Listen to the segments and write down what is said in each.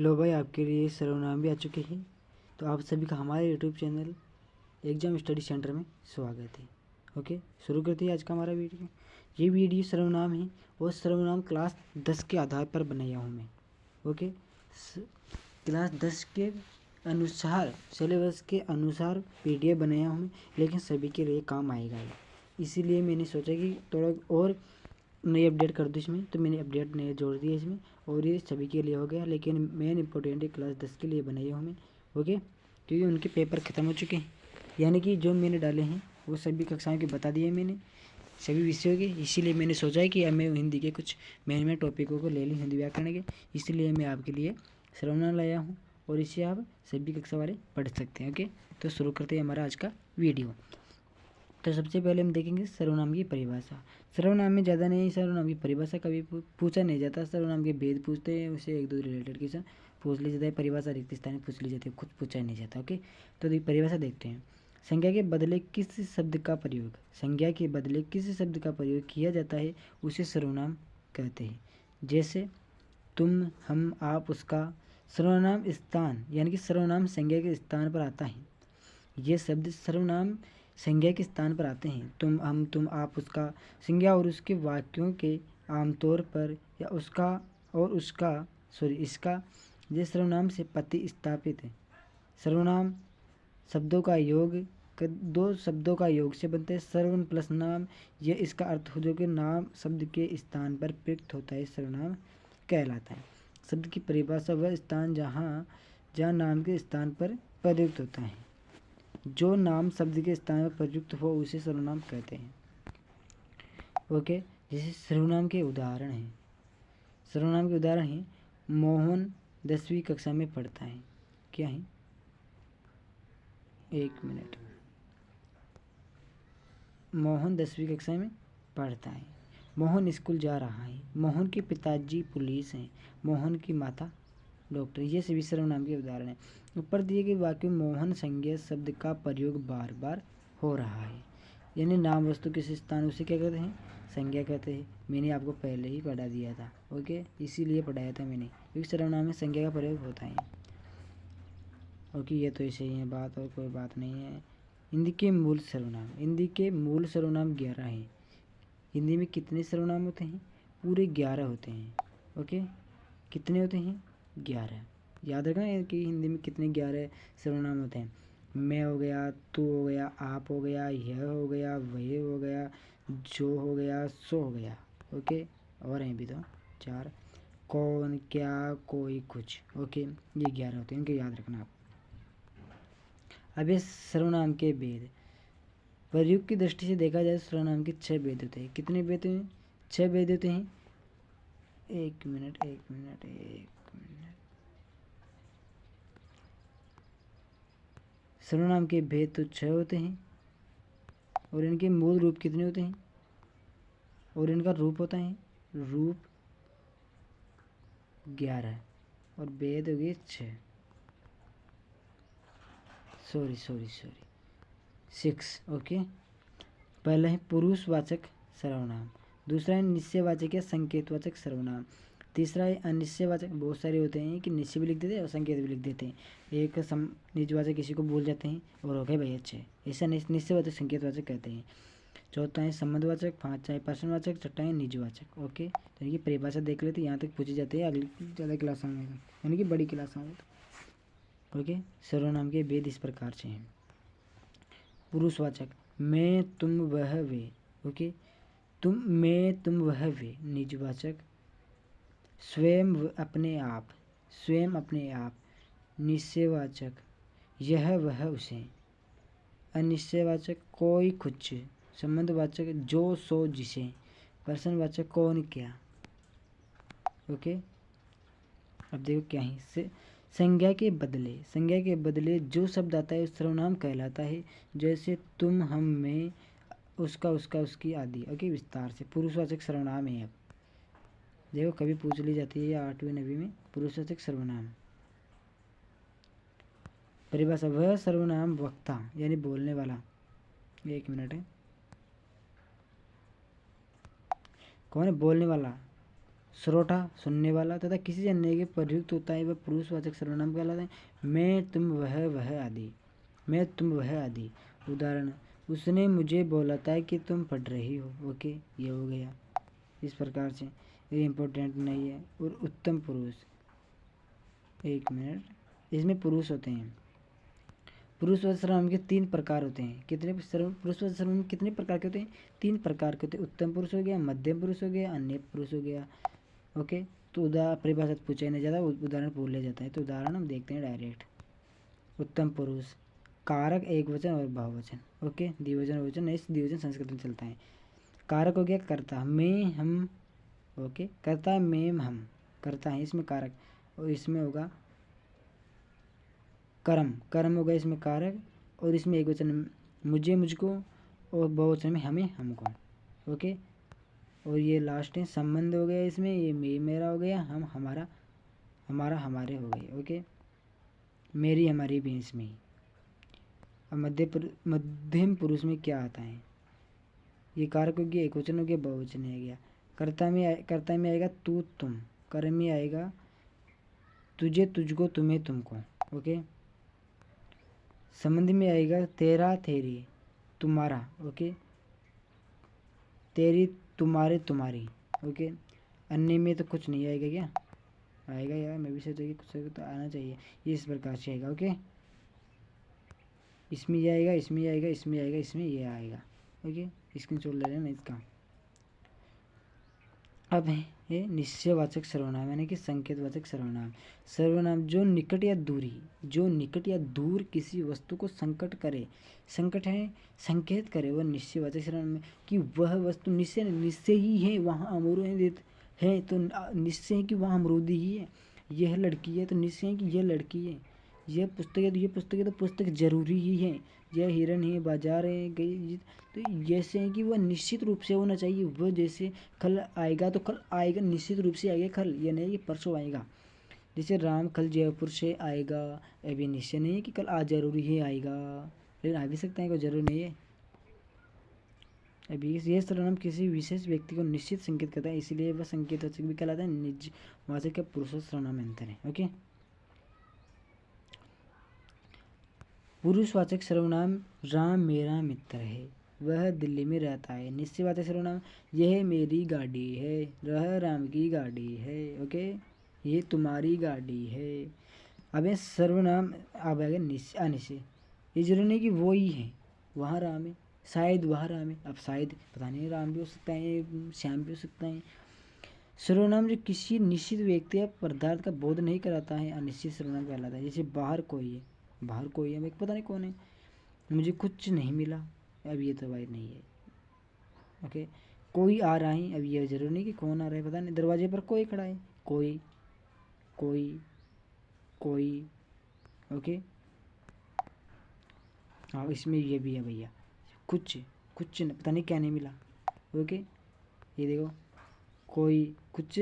लो भाई, आपके लिए सर्वनाम भी आ चुके हैं। तो आप सभी का हमारे YouTube channel exam study centre में स्वागत है। ओके, शुरू करते हैं आज का हमारा वीडियो। ये वीडियो सर्वनाम है और सर्वनाम क्लास 10 के आधार पर बनाया हूँ मैं। ओके, क्लास 10 के अनुसार, सिलेबस के अनुसार PDF बनाया हूँ मैं, लेकिन सभी के लिए काम आएगा ये। इसीलिए मैंने सोचा कि थोड़ा और नई अपडेट कर दूँ इसमें, तो मैंने अपडेट नए जोड़ दिए इसमें और ये सभी के लिए हो गया। लेकिन मेन इंपॉर्टेंट है क्लास 10 के लिए बनाई हूँ मैं। ओके, क्योंकि उनके पेपर ख़त्म हो चुके हैं, यानी कि जो मैंने डाले हैं वो सभी कक्षाओं के बता दिए मैंने, सभी विषयों के। इसीलिए मैंने सोचा है कि अब मैं हिंदी के कुछ मेन टॉपिकों को ले लूँ, हिंदी व्याकरण के। इसलिए मैं आपके लिए सर्वनाम लाया हूँ और इसे आप सभी कक्षा वाले पढ़ सकते हैं। ओके, तो शुरू करते हैं हमारा आज का वीडियो। तो सबसे पहले हम देखेंगे सर्वनाम की परिभाषा। सर्वनाम में ज़्यादा नहीं, सर्वनाम की परिभाषा कभी पूछा नहीं जाता। सर्वनाम के भेद पूछते हैं, उसे एक दो रिलेटेड क्वेश्चन पूछ ली जाता है। परिभाषा रिक्त स्थान में पूछ ली जाती है, खुद पूछा नहीं जाता। ओके, तो परिभाषा देखते हैं। संज्ञा के बदले किस शब्द का प्रयोग, संज्ञा के बदले किस शब्द का प्रयोग किया जाता है उसे सर्वनाम कहते हैं। जैसे तुम, हम, आप, उसका। सर्वनाम स्थान यानी कि सर्वनाम संज्ञा के स्थान पर आता है। ये शब्द सर्वनाम संज्ञा के स्थान पर आते हैं। तुम, हम, तुम, आप, उसका संज्ञा और उसके वाक्यों के आमतौर पर या उसका और उसका इसका ये सर्वनाम से प्रतिस्थापित है। सर्वनाम शब्दों का योग दो शब्दों का योग से बनते हैं, सर्वनाम प्लस नाम। यह इसका अर्थ हो जो कि नाम शब्द के स्थान पर प्रयुक्त होता है, सर्वनाम कहलाता है। शब्द की परिभाषा वह स्थान जहाँ नाम के स्थान पर प्रयुक्त होता है। जो नाम शब्द के स्थान पर प्रयुक्त हो उसे सर्वनाम कहते हैं। ओके, जैसे सर्वनाम के उदाहरण हैं। सर्वनाम के उदाहरण हैं, मोहन 10वीं कक्षा में पढ़ता है। क्या है? एक मिनट। मोहन 10वीं कक्षा में पढ़ता है। मोहन स्कूल जा रहा है। मोहन के पिताजी पुलिस हैं। मोहन की माता डॉक्टर। ये सभी सर्वनाम के उदाहरण हैं। ऊपर दिए गए वाक्य में मोहन संज्ञा शब्द का प्रयोग बार बार हो रहा है, यानी नाम वस्तु किस स्थान उसे क्या कहते हैं, संज्ञा कहते हैं। मैंने आपको पहले ही पढ़ा दिया था। ओके, इसीलिए पढ़ाया था मैंने, क्योंकि सर्वनाम में संज्ञा का प्रयोग होता है। ओके, ये तो ऐसे ही है बात, और कोई बात नहीं है। हिंदी के मूल सर्वनाम। हिंदी के मूल सर्वनाम 11 हैं। हिंदी में कितने सर्वनाम होते हैं? पूरे 11 होते हैं। ओके, कितने होते हैं? 11। याद रखना है कि हिंदी में कितने 11 सर्वनाम होते हैं। मैं हो गया, तू हो गया, आप हो गया, यह हो गया, वह हो गया, जो हो गया, सो हो गया। ओके, और हैं भी तो 4, कौन, क्या, कोई, कुछ। ओके, ये 11 होते हैं, इनको याद रखना आप। अब ये सर्वनाम के भेद। प्रयोग की दृष्टि से देखा जाए सर्वनाम के 6 भेद होते हैं। कितने भेद हैं? 6 भेद होते हैं। एक मिनट। सर्वनाम के भेद तो 6 होते हैं, और इनके मूल रूप कितने होते हैं, और इनका रूप होता है रूप 11 और भेद हो गए 6। सॉरी 6। ओके, पहला है पुरुषवाचक सर्वनाम, दूसरा है निश्चयवाचक या संकेतवाचक सर्वनाम, तीसरा है अनिश्चयवाचक। बहुत सारे होते हैं कि निश्चय भी लिख देते हैं और संकेत भी लिख देते हैं। एक निजवाचक किसी को भूल जाते हैं और हो गए भाई अच्छे, ऐसा निश्चयवाचक संकेतवाचक कहते हैं। चौथा है संबंधवाचक, पाँचवा है प्रश्नवाचक, छठा है निजवाचक। ओके, तो ये परिभाषा देख लेते, यहाँ तक पूछी जाती है अगली ज़्यादा क्लासों में, यानी कि बड़ी क्लासों में। ओके, सर्वनाम के भेद इस प्रकार से हैं। पुरुषवाचक, मैं, तुम, वह, वे। ओके, मैं, तुम, वह, वे। निजवाचक, स्वयं, अपने आप, स्वयं, अपने आप। निश्चयवाचक, यह, वह, उसे। अनिश्चयवाचक, कोई, कुछ। संबंधवाचक, जो, सो, जिसे। प्रश्नवाचक, कौन, क्या। ओके, अब देखो क्या है। संज्ञा के बदले जो शब्द आता है सर्वनाम कहलाता है। जैसे तुम, हम, मैं, उसका, उसकी आदि। ओके, विस्तार से पुरुषवाचक सर्वनाम है। अब देखो कभी पूछ ली जाती है 8वीं 9वीं में, पुरुषवाचक सर्वनाम। परिभाषा, वह सर्वनाम वक्ता यानी बोलने वाला। एक मिनट है, कौन है बोलने वाला? श्रोता सुनने वाला तथा किसी जानने के प्रयुक्त होता है वह पुरुषवाचक सर्वनाम कहलाता है। मैं तुम वह आदि। मैं तुम वह आदि। उदाहरण, उसने मुझे बोला था कि तुम पढ़ रही हो। ओके, ये हो गया इस प्रकार से, ये इम्पोर्टेंट नहीं है। और उत्तम पुरुष, एक मिनट, इसमें पुरुष होते हैं। पुरुषवाचक सर्वनाम के 3 प्रकार होते हैं। कितने पुरुषवाचक सर्वनाम कितने प्रकार के होते हैं? 3 प्रकार के होते हैं। उत्तम पुरुष हो गया, मध्यम पुरुष हो गया, अन्य पुरुष हो गया। ओके, तो परिभाषा पूछा ही नहीं जाता, उदाहरण बोल लिया जाता है। तो उदाहरण हम देखते हैं डायरेक्ट। उत्तम पुरुष, कारक एक वचन और बहुवचन। ओके, द्विवचन बहुवचन, इस द्विवचन संस्कृत में चलता है। कारक हो गया कर्ता, मैं हम। ओके, कर्ता मैं हम, कर्ता है इसमें कारक, और इसमें होगा कर्म, कर्म होगा इसमें कारक, और इसमें एक वचन मुझे मुझको, और बहुवचन में हमें हमको। ओके, और ये लास्ट है संबंध हो गया इसमें, ये मेरा हो गया, हम हमारा, हमारा हमारे हो गए। ओके, मेरी हमारी भी इसमें ही। अब मध्यम पुरुष में क्या आता है? ये कारक हो गया, एक वचन हो गया, बहुवचन है गया। कर्ता में आएगा तू तुम, कर्म में आएगा तुझे तुझको, तुम्हें तुमको। ओके, संबंध में आएगा तेरा तेरी, तुम्हारा। ओके, तेरी तुम्हारे तुम्हारी। ओके, अन्य में तो कुछ नहीं आएगा, क्या आएगा यार? मैं भी सोचा कि कुछ तो आना चाहिए, ये इस प्रकार से आएगा। ओके, इसमें ये आएगा, इसमें ये आएगा, इसमें आएगा, इसमें ये आएगा। ओके, स्क्रीनशॉट ले लेना इसका। अब है ये निश्चयवाचक सर्वनाम, यानी कि संकेतवाचक सर्वनाम। सर्वनाम जो निकट या दूरी, जो निकट या दूर किसी वस्तु को संकट करे, संकट है संकेत करे, वह निश्चयवाचक सर्वनाम है। कि वह वस्तु निश्चय ही है, वहाँ अमरूद है तो निश्चय है कि वहाँ अमरूद ही है। यह लड़की है तो निश्चय है कि यह लड़की है। यह पुस्तक है तो यह पुस्तक है तो पुस्तक जरूरी ही है। यह हिरन है, बाजार है, गई, तो जैसे है कि वह निश्चित रूप से होना चाहिए। वह जैसे कल आएगा तो कल आएगा, निश्चित रूप से आएगा कल, यह नहीं कि परसों आएगा। जैसे राम कल जयपुर से आएगा, अभी निश्चय नहीं है कि कल आज जरूरी ही आएगा, लेकिन आ भी सकता है, कोई जरूरी नहीं है। अभी यह सर्वनाम किसी विशेष व्यक्ति को निश्चित संकेत करता है, इसलिए वह संकेतवाचक भी कहलाता है। निजवाचक का पुरुषवाचक सर्वनाम में अंतर है। ओके, पुरुषवाचक सर्वनाम राम मेरा मित्र है, वह दिल्ली में रहता है। निश्चयवाचक सर्वनाम यह मेरी गाड़ी है, वह राम की गाड़ी है। ओके, ये तुम्हारी गाड़ी है। अब ये सर्वनाम अब आगे अनिश्चय, ये जरूरी नहीं कि वो ही है, वहाँ राम है, शायद वहाँ राम है। अब शायद पता नहीं, राम भी हो सकता है, श्याम भी हो सकता है। सर्वनाम जो किसी निश्चित व्यक्ति या पदार्थ का बोध नहीं कराता है, अनिश्चित सर्वनाम कहलाता है। जैसे बाहर कोई है, बाहर कोई है, मैं पता नहीं कौन है, मुझे कुछ नहीं मिला, अब ये तो भाई नहीं है। ओके, कोई आ रहा है, अब ये जरूरी नहीं कि कौन आ रहा है, पता नहीं, दरवाजे पर कोई खड़ा है, कोई कोई कोई। ओके, हाँ इसमें ये भी है भैया, कुछ कुछ पता नहीं क्या नहीं मिला। ओके, ये देखो, कोई कुछ।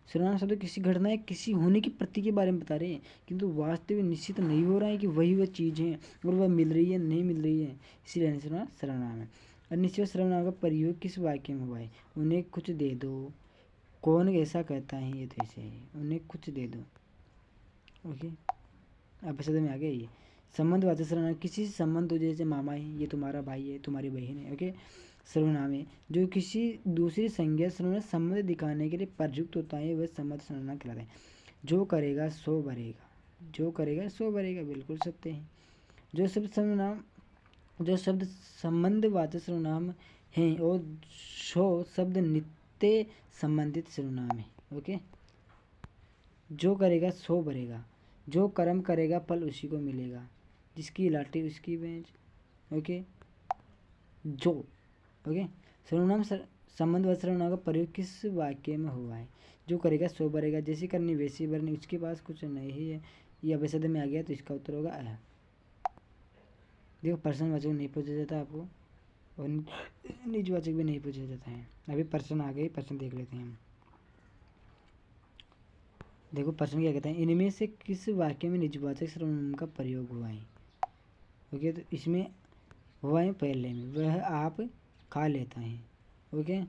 सर्वनाम शब्द किसी घटना या किसी होने की प्रति के बारे में बता रहे हैं, किंतु वास्तविक निश्चित नहीं हो रहा है कि वही वह चीज़ है और वह मिल रही है नहीं मिल रही है, इसीलिए सर्वनाम है। अनिश्चित सर्वनाम का प्रयोग किस वाक्य में हुआ है? उन्हें कुछ दे दो, कौन ऐसा कहता है, ये तो ऐसे है, उन्हें कुछ दे दो। ओके, अब शब्द में आ गया ये संबंधवाचक सर्वनाम, किसी से संबंध हो, जैसे मामा है, ये तुम्हारा भाई है, तुम्हारी बहन है। ओके, सर्वनाम है जो किसी दूसरी संज्ञा सर्वनाम संबंध दिखाने के लिए प्रयुक्त होता है, वह संबंध सर्वनाम कहलाता है। जो करेगा सो भरेगा, जो करेगा सो भरेगा, बिल्कुल सत्य है। जो शब्द सर्वनाम, जो शब्द संबंधवाचक सर्वनाम है और जो शब्द नित्य संबंधित सर्वनाम है। ओके, जो करेगा सो भरेगा, जो कर्म करेगा फल उसी को मिलेगा, जिसकी लाठी उसकी बेंच। ओके, जो। ओके, सर्वनाम संबंध व सर्वनाम का प्रयोग किस वाक्य में हुआ है? जो करेगा सो भरेगा, जैसी करनी वैसी भरनी, उसके पास कुछ नहीं है, ये अभिशब्द में आ गया तो इसका उत्तर होगा अ। देखो, प्रश्नवाचक नहीं पूछा जाता आपको, और निजवाचक भी नहीं पूछा जाता है। अभी प्रश्न आ गए, प्रश्न देख लेते हैं हम। देखो प्रश्न क्या कहते हैं, इनमें से किस वाक्य में निजवाचक सर्वनाम का प्रयोग हुआ है? ओके, तो इसमें हुआ है पहले में, वह आप खा लेता है। ओके,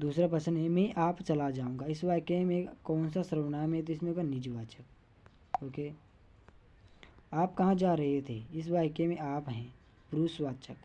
दूसरा प्रश्न है मैं आप चला जाऊंगा। इस वाक्य में कौन सा सर्वनाम है? तो इसमें होगा निजवाचक। ओके। आप कहाँ जा रहे थे? इस वाक्य में आप हैं पुरुषवाचक।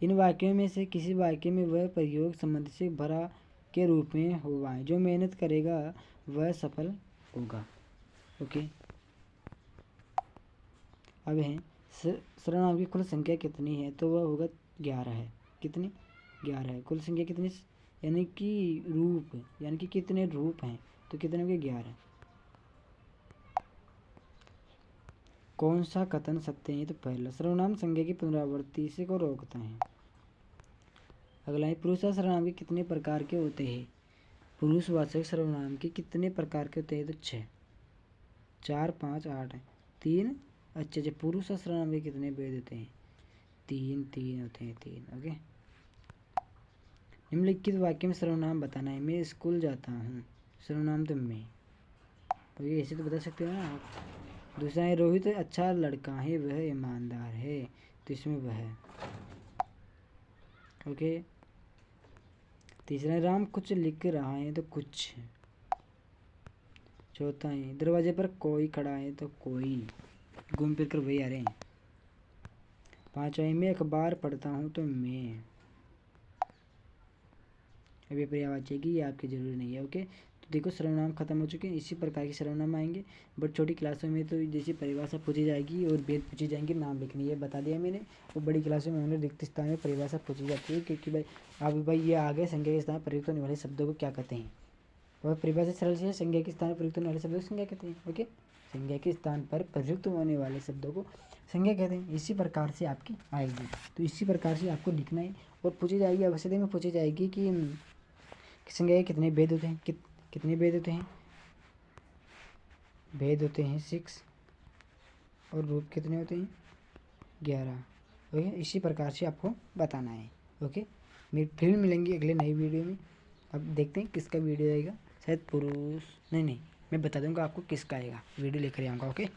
इन वाक्यों में से किसी वाक्य में वह प्रयोग संबंध से भरा के रूप में हुआ है। जो मेहनत करेगा वह सफल होगा। ओके। अब है सर्वनाम की कुल संख्या कितनी है? तो वह होगा 11 है। कितनी? 11 है। कुल संख्या कितनी? यानी कि रूप, यानी कि कितने रूप हैं? तो कितने होंगे? 11। कौन सा कथन सत्य है? तो पहला, सर्वनाम संज्ञा की पुनरावृत्ति से को रोकता है। अगला है पुरुष सर्वनाम के कितने प्रकार के होते हैं? पुरुषवाचक सर्वनाम के कितने प्रकार के होते हैं? तो 6, 4, 5, 8 है। 3। अच्छा, पुरुष सर्वनाम के कितने भेद होते हैं? 3 होते हैं। 3। ओके। निम्नलिखित वाक्य में सर्वनाम बताना है। मैं स्कूल जाता हूँ। सर्वनाम तो मैं। तो ये ऐसे तो बता सकते हो ना आप। दूसरा है रोहित अच्छा लड़का है, वह ईमानदार है। तो इसमें वह है। ओके। तीसरा है राम कुछ लिख रहा है। तो कुछ। चौथा है दरवाजे पर कोई खड़ा है। तो कोई। घूम फिर कर वही आ रहे हैं। पांचवा है मैं अखबार पढ़ता हूँ। तो मैं। अभी पर्यायवाची की ये आपकी जरूरी नहीं है। ओके। तो देखो सर्वनाम खत्म हो चुके हैं। इसी प्रकार के सर्वनाम आएंगे, बट छोटी क्लासों में तो जैसे परिभाषा पूछी जाएगी और भेद पूछी जाएंगे, नाम लिखनी है बता दिया मैंने। और बड़ी क्लासों में उन्हें रिक्त स्थान में परिभाषा पूछी जाती है, क्योंकि भाई अब भाई ये आगे संज्ञा के स्थान पर प्रयुक्त होने वाले शब्दों को क्या कहते हैं। वह परिभाषा सरल से संज्ञा के स्थान पर प्रयुक्त होने वाले शब्दों को संज्ञा कहते हैं। ओके। संज्ञा के स्थान पर प्रयुक्त होने वाले शब्दों को संज्ञा कहते हैं। इसी प्रकार से आपकी आएगी। तो इसी प्रकार से आपको लिखना है और पूछी जाएगी, अवश्य में पूछी जाएगी कि संज्ञा के कितने भेद होते हैं। कितने भेद होते हैं? भेद होते हैं 6। और रूप कितने होते हैं? 11। ओके। इसी प्रकार से आपको बताना है। ओके। फिर मिलेंगे अगले नई वीडियो में। अब देखते हैं किसका वीडियो आएगा। शायद पुरुष नहीं, मैं बता दूंगा आपको किसका आएगा। वीडियो लेकर आऊँगा। ओके।